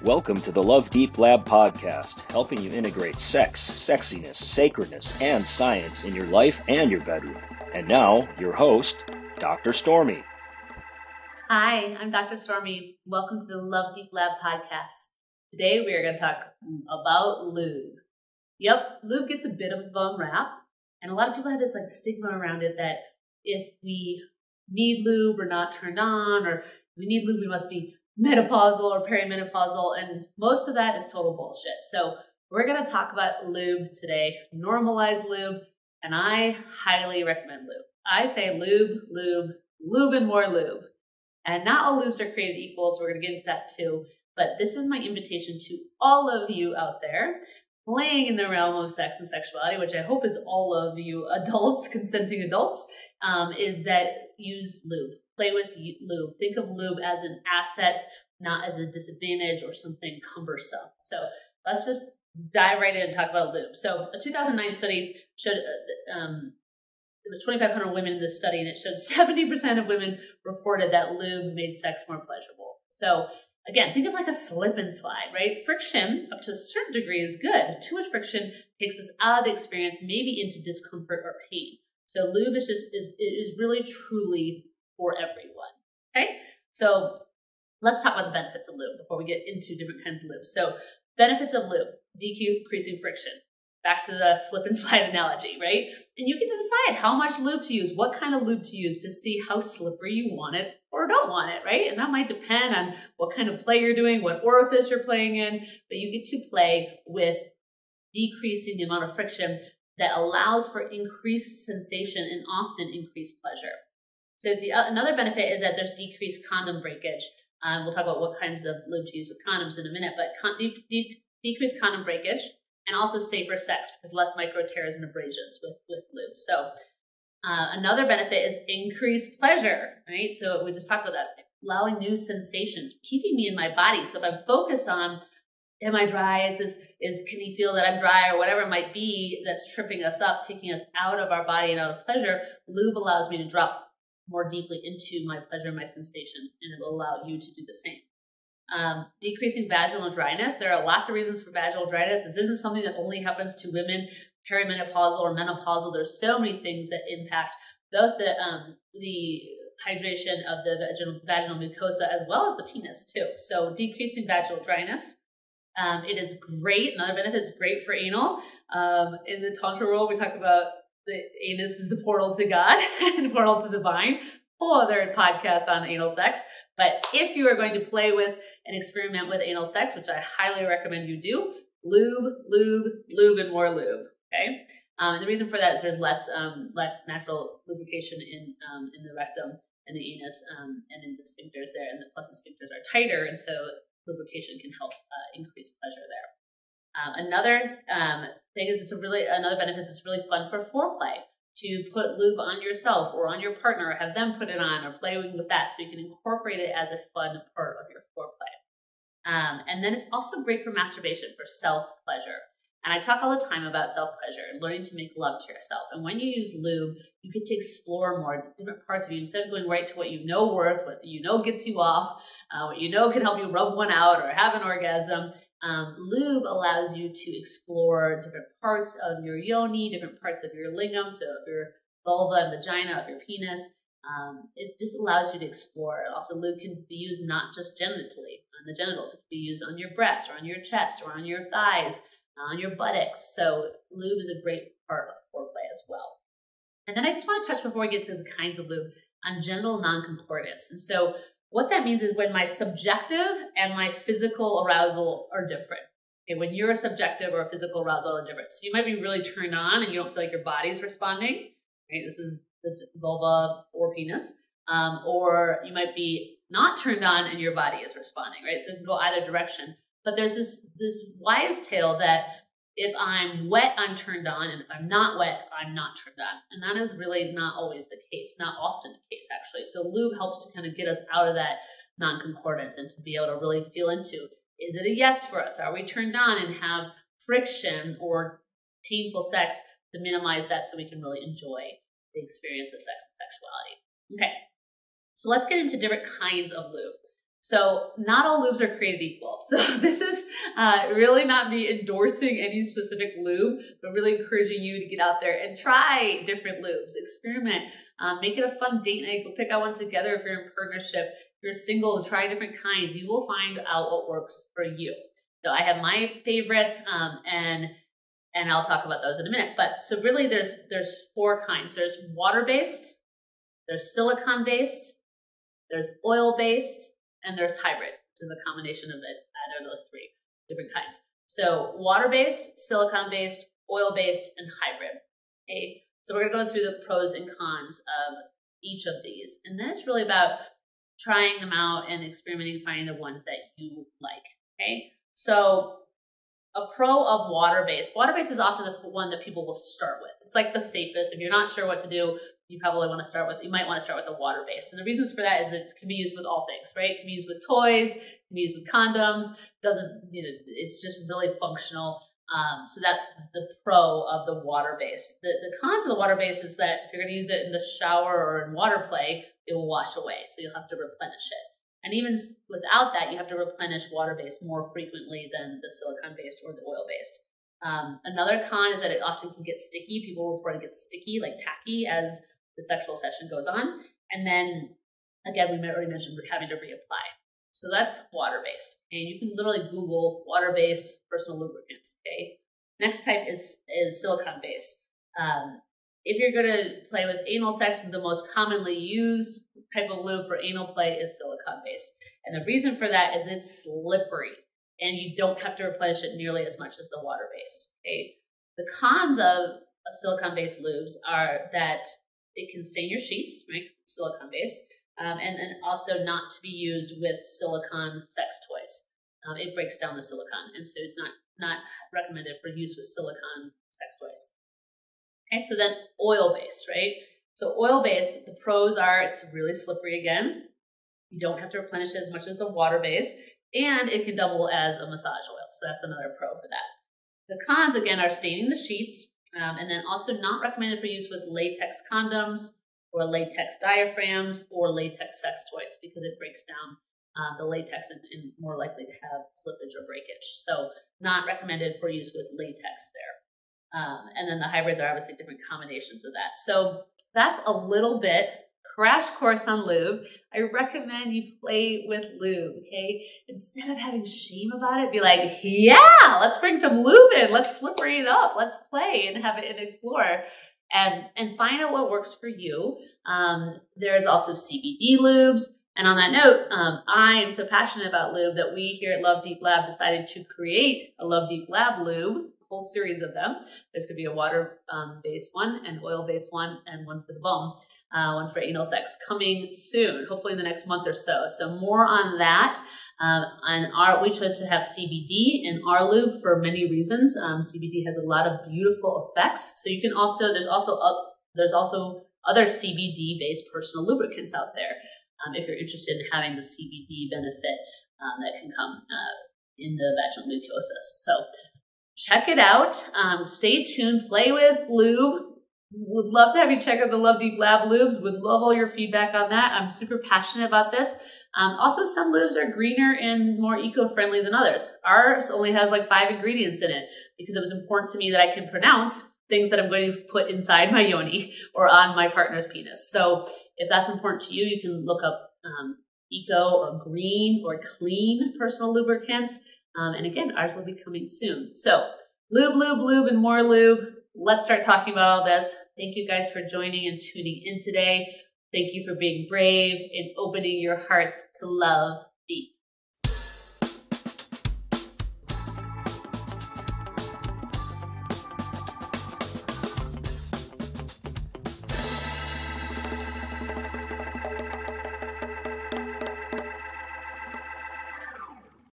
Welcome to the Love Deep Lab podcast, helping you integrate sex, sexiness, sacredness, and science in your life and your bedroom. And now, your host, Dr. Stormy. Hi, I'm Dr. Stormy. Welcome to the Love Deep Lab podcast. Today we are going to talk about lube. Yep, lube gets a bit of a bum rap, and a lot of people have this stigma around it that if we need lube, we're not turned on, or if we need lube, we must be menopausal or perimenopausal, and most of that is total bullshit. So we're going to talk about lube today, normalize lube, and I highly recommend lube. I say lube, lube, lube, and more lube. And not all lubes are created equal, so we're going to get into that too. But this is my invitation to all of you out there playing in the realm of sex and sexuality, which I hope is all of you adults, consenting adults, is that use lube. Play with lube. Think of lube as an asset, not as a disadvantage or something cumbersome. So let's just dive right in and talk about lube. So a 2009 study showed there was 2,500 women in this study, and it showed 70% of women reported that lube made sex more pleasurable. So again, think of like a slip and slide, right? Friction, up to a certain degree, is good. Too much friction takes us out of the experience, maybe into discomfort or pain. So lube is really truly for everyone. Okay, so let's talk about the benefits of lube before we get into different kinds of lube. So benefits of lube: decreasing friction. Back to the slip and slide analogy, right? And you get to decide how much lube to use, what kind of lube to use to see how slippery you want it or don't want it, right? And that might depend on what kind of play you're doing, what orifice you're playing in, but you get to play with decreasing the amount of friction that allows for increased sensation and often increased pleasure. So another benefit is that there's decreased condom breakage. We'll talk about what kinds of lube to use with condoms in a minute, but decreased condom breakage. And also safer sex because less micro tears and abrasions with lube. So another benefit is increased pleasure, right? So we just talked about that, allowing new sensations, keeping me in my body. So if I'm focused on, am I dry? Can you feel that I'm dry or whatever it might be that's tripping us up, taking us out of our body and out of pleasure, lube allows me to drop more deeply into my pleasure and my sensation, and it will allow you to do the same. Decreasing vaginal dryness. There are lots of reasons for vaginal dryness. This isn't something that only happens to women, perimenopausal or menopausal. There's so many things that impact both the hydration of the vaginal mucosa as well as the penis too. So decreasing vaginal dryness. It is great. Another benefit is great for anal. In the Tantra world, we talk about the anus is the portal to God and the portal to divine. Whole other podcast on anal sex. But if you are going to play with and experiment with anal sex, which I highly recommend you do, lube, lube, lube, and more lube. Okay, and the reason for that is there's less natural lubrication in the rectum and the anus and in the sphincters there, and plus the sphincters are tighter, and so lubrication can help increase pleasure there. Another thing is another benefit is it's really fun for foreplay. To put lube on yourself or on your partner, or have them put it on, or play with that, so you can incorporate it as a fun part of your foreplay. And then it's also great for masturbation, for self-pleasure. And I talk all the time about self-pleasure and learning to make love to yourself. And when you use lube, you get to explore more different parts of you instead of going right to what you know works, what you know gets you off, what you know can help you rub one out or have an orgasm. Lube allows you to explore different parts of your yoni, different parts of your lingam, so of your vulva and vagina, of your penis. It just allows you to explore. Also, lube can be used not just genitally, on the genitals. It can be used on your breast, or on your chest, or on your thighs, on your buttocks. So lube is a great part of foreplay as well. And then I just want to touch, before we get to the kinds of lube, on genital non-concordance. And so what that means is when my subjective and my physical arousal are different. Okay, when your subjective or physical arousal are different. So you might be really turned on and you don't feel like your body's responding. Right? This is the vulva or penis. Or you might be not turned on and your body is responding, right? So it can go either direction. But there's this wives' tale that if I'm wet, I'm turned on, and if I'm not wet, I'm not turned on. And that is really not always the case, not often the case, actually. So lube helps to kind of get us out of that non-concordance and to be able to really feel into, is it a yes for us? Are we turned on, and have friction or painful sex to minimize that so we can really enjoy the experience of sex and sexuality. Okay, so let's get into different kinds of lube. So not all lubes are created equal. So this is really not me endorsing any specific lube, but really encouraging you to get out there and try different lubes, experiment, make it a fun date night. Go pick out one together if you're in partnership. If you're single, try different kinds. You will find out what works for you. So I have my favorites, and I'll talk about those in a minute. But so really there's 4 kinds. There's water-based, there's silicone-based, there's oil-based, and there's hybrid, which is a combination of either of those 3 different kinds. So water-based, silicone-based, oil-based, and hybrid. Okay, so we're going to go through the pros and cons of each of these. And then it's really about trying them out and experimenting, finding the ones that you like. Okay, so a pro of water-based. Water-based is often the one that people will start with. It's like the safest. If you're not sure what to do, you might want to start with a water-based. And the reasons for that is it can be used with all things, right? It can be used with toys, it can be used with condoms. It's just really functional. So that's the pro of the water-based. The cons of the water-based is that if you're going to use it in the shower or in water play, it will wash away. So you'll have to replenish it. And even without that, you have to replenish water-based more frequently than the silicone-based or the oil-based. Another con is that it often can get sticky. People report it gets sticky, like tacky, as the sexual session goes on. And then, again, we already mentioned having to reapply. So that's water-based. And you can literally Google water-based personal lubricants, okay? Next type is silicone-based. If you're going to play with anal sex, the most commonly used type of lube for anal play is silicone-based. And the reason for that is it's slippery, and you don't have to replenish it nearly as much as the water-based, okay? The cons of silicone-based lubes are that it can stain your sheets, right? Silicone-based, and then also not to be used with silicone sex toys. It breaks down the silicone, and so it's not recommended for use with silicone sex toys. Okay, so then oil-based, right? So oil-based, the pros are it's really slippery again. You don't have to replenish it as much as the water-based, and it can double as a massage oil. So that's another pro for that. The cons, again, are staining the sheets, and then also not recommended for use with latex condoms or latex diaphragms or latex sex toys because it breaks down the latex and more likely to have slippage or breakage. So not recommended for use with latex there. And then the hybrids are obviously different combinations of that. So that's a little bit crash course on lube. I recommend you play with lube, okay? Instead of having shame about it, be like, yeah, let's bring some lube in. Let's slippery it up. Let's play and have it and explore and find out what works for you. There's also CBD lubes. And on that note, I am so passionate about lube that we here at Love Deep Lab decided to create a Love Deep Lab lube, a whole series of them. There's going to be a water-based one, an oil-based one, and one for the bum, one for anal sex coming soon, hopefully in the next month or so. So more on that. We chose to have CBD in our lube for many reasons. CBD has a lot of beautiful effects. So you can also, there's also other CBD-based personal lubricants out there. If you're interested in having the CBD benefit that can come in the vaginal mucosa. So check it out. Stay tuned. Play with lube. Would love to have you check out the Love Deep Lab lubes. Would love all your feedback on that. I'm super passionate about this. Also, some lubes are greener and more eco-friendly than others. Ours only has like 5 ingredients in it because it was important to me that I can pronounce things that I'm going to put inside my yoni or on my partner's penis. So if that's important to you, you can look up eco or green or clean personal lubricants. And again, ours will be coming soon. So lube, and more lube. Let's start talking about all this. Thank you guys for joining and tuning in today. Thank you for being brave and opening your hearts to love deep.